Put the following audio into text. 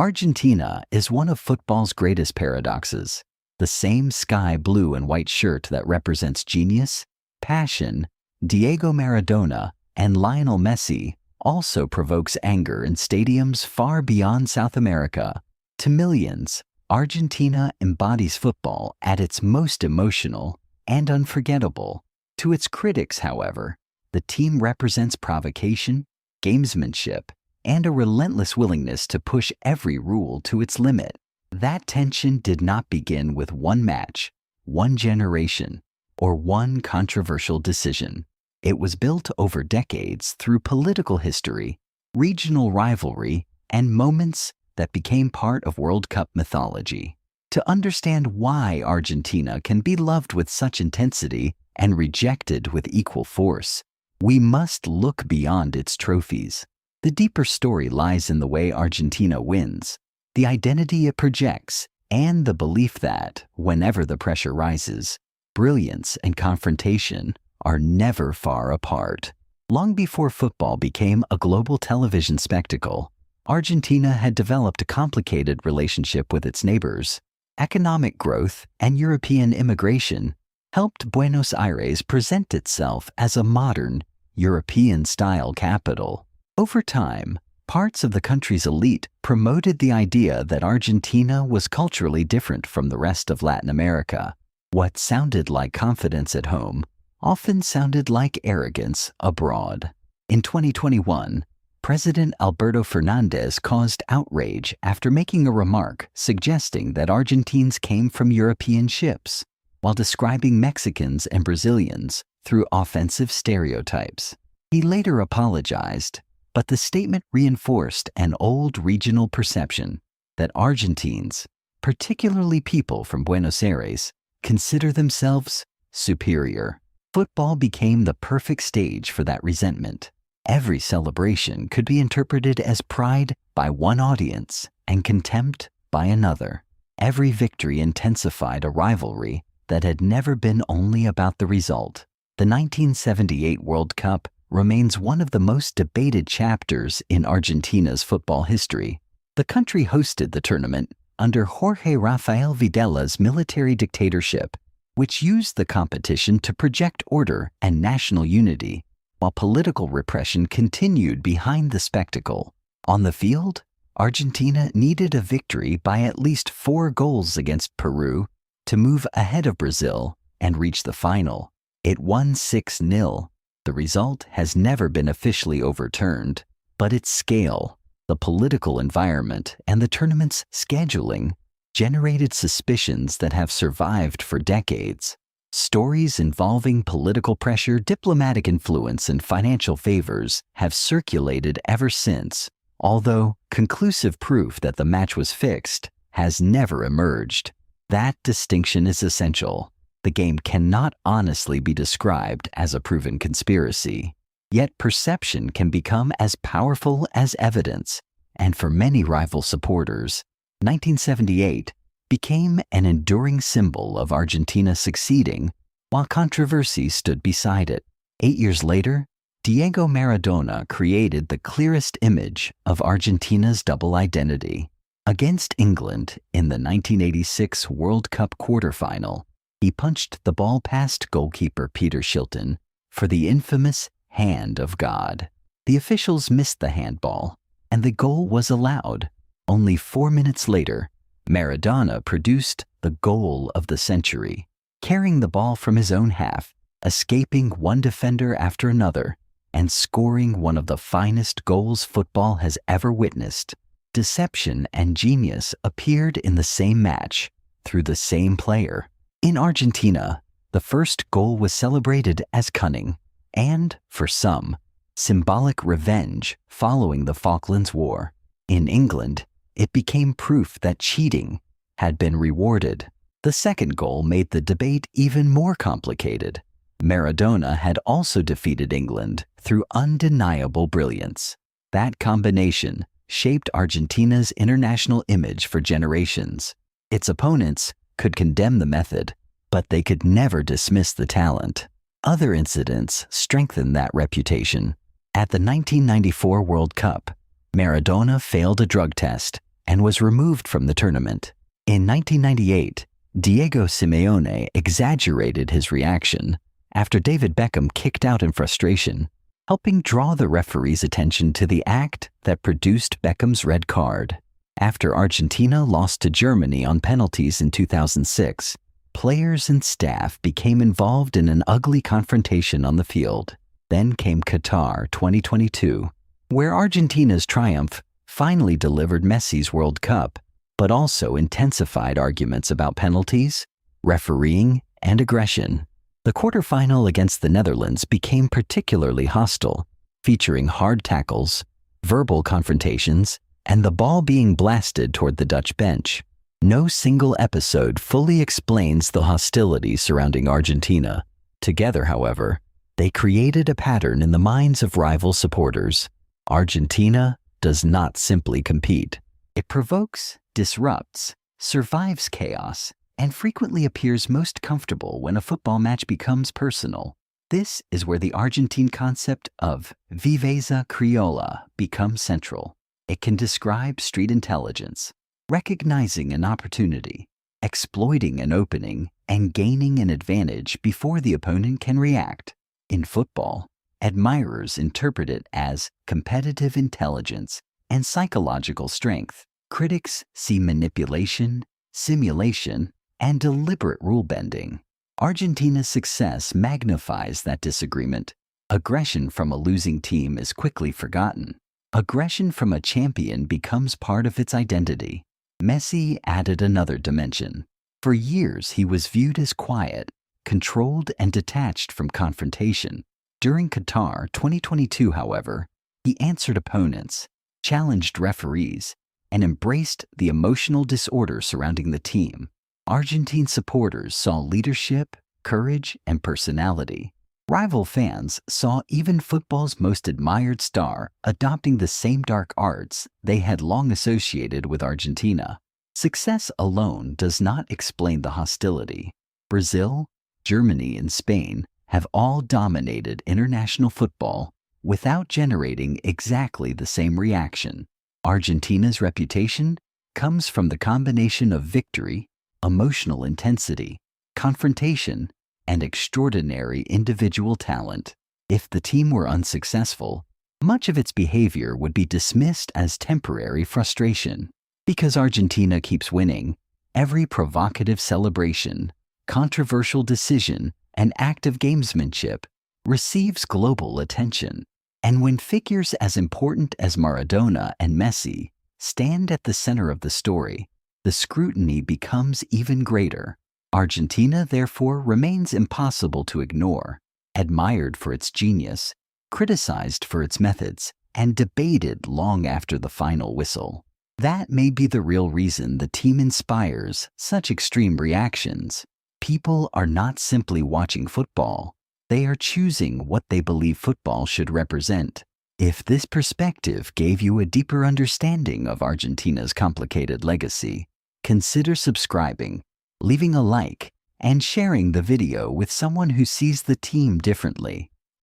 Argentina is one of football's greatest paradoxes. The same sky blue and white shirt that represents genius, passion, Diego Maradona, and Lionel Messi also provokes anger in stadiums far beyond South America. To millions, Argentina embodies football at its most emotional and unforgettable. To its critics, however, the team represents provocation, gamesmanship, and a relentless willingness to push every rule to its limit. That tension did not begin with one match, one generation, or one controversial decision. It was built over decades through political history, regional rivalry, and moments that became part of World Cup mythology. To understand why Argentina can be loved with such intensity and rejected with equal force, we must look beyond its trophies. The deeper story lies in the way Argentina wins, the identity it projects, and the belief that, whenever the pressure rises, brilliance and confrontation are never far apart. Long before football became a global television spectacle, Argentina had developed a complicated relationship with its neighbors. Economic growth and European immigration helped Buenos Aires present itself as a modern, European-style capital. Over time, parts of the country's elite promoted the idea that Argentina was culturally different from the rest of Latin America. What sounded like confidence at home often sounded like arrogance abroad. In 2021, President Alberto Fernandez caused outrage after making a remark suggesting that Argentines came from European ships, while describing Mexicans and Brazilians through offensive stereotypes. He later apologized, but the statement reinforced an old regional perception that Argentines, particularly people from Buenos Aires, consider themselves superior. Football became the perfect stage for that resentment. Every celebration could be interpreted as pride by one audience and contempt by another. Every victory intensified a rivalry that had never been only about the result. The 1978 World Cup remains one of the most debated chapters in Argentina's football history. The country hosted the tournament under Jorge Rafael Videla's military dictatorship, which used the competition to project order and national unity, while political repression continued behind the spectacle. On the field, Argentina needed a victory by at least 4 goals against Peru to move ahead of Brazil and reach the final. It won 6-0. The result has never been officially overturned, but its scale, the political environment, and the tournament's scheduling generated suspicions that have survived for decades. Stories involving political pressure, diplomatic influence, and financial favors have circulated ever since, although conclusive proof that the match was fixed has never emerged. That distinction is essential. The game cannot honestly be described as a proven conspiracy. Yet perception can become as powerful as evidence, and for many rival supporters, 1978 became an enduring symbol of Argentina succeeding while controversy stood beside it. 8 years later, Diego Maradona created the clearest image of Argentina's double identity. Against England in the 1986 World Cup quarterfinal, he punched the ball past goalkeeper Peter Shilton for the infamous hand of God. The officials missed the handball, and the goal was allowed. Only 4 minutes later, Maradona produced the goal of the century, carrying the ball from his own half, escaping one defender after another, and scoring one of the finest goals football has ever witnessed. Deception and genius appeared in the same match, through the same player. In Argentina, the first goal was celebrated as cunning, and, for some, symbolic revenge following the Falklands War. In England, it became proof that cheating had been rewarded. The second goal made the debate even more complicated. Maradona had also defeated England through undeniable brilliance. That combination shaped Argentina's international image for generations. Its opponents could condemn the method, but they could never dismiss the talent. Other incidents strengthened that reputation. At the 1994 World Cup, Maradona failed a drug test and was removed from the tournament. In 1998, Diego Simeone exaggerated his reaction after David Beckham kicked out in frustration, helping draw the referee's attention to the act that produced Beckham's red card. After Argentina lost to Germany on penalties in 2006, players and staff became involved in an ugly confrontation on the field. Then came Qatar 2022, where Argentina's triumph finally delivered Messi's World Cup, but also intensified arguments about penalties, refereeing, and aggression. The quarterfinal against the Netherlands became particularly hostile, featuring hard tackles, verbal confrontations, and the ball being blasted toward the Dutch bench. No single episode fully explains the hostility surrounding Argentina. Together, however, they created a pattern in the minds of rival supporters. Argentina does not simply compete. It provokes, disrupts, survives chaos, and frequently appears most comfortable when a football match becomes personal. This is where the Argentine concept of viveza criolla becomes central. It can describe street intelligence, recognizing an opportunity, exploiting an opening, and gaining an advantage before the opponent can react. In football, admirers interpret it as competitive intelligence and psychological strength. Critics see manipulation, simulation, and deliberate rule-bending. Argentina's success magnifies that disagreement. Aggression from a losing team is quickly forgotten. Aggression from a champion becomes part of its identity. Messi added another dimension. For years, he was viewed as quiet, controlled, and detached from confrontation. During Qatar 2022, however, he answered opponents, challenged referees, and embraced the emotional disorder surrounding the team. Argentine supporters saw leadership, courage, and personality. Rival fans saw even football's most admired star adopting the same dark arts they had long associated with Argentina. Success alone does not explain the hostility. Brazil, Germany, and Spain have all dominated international football without generating exactly the same reaction. Argentina's reputation comes from the combination of victory, emotional intensity, confrontation, and extraordinary individual talent. If the team were unsuccessful, much of its behavior would be dismissed as temporary frustration. Because Argentina keeps winning, every provocative celebration, controversial decision, and act of gamesmanship receives global attention. And when figures as important as Maradona and Messi stand at the center of the story, the scrutiny becomes even greater. Argentina, therefore, remains impossible to ignore, admired for its genius, criticized for its methods, and debated long after the final whistle. That may be the real reason the team inspires such extreme reactions. People are not simply watching football. They are choosing what they believe football should represent. If this perspective gave you a deeper understanding of Argentina's complicated legacy, consider subscribing, leaving a like, and sharing the video with someone who sees the team differently.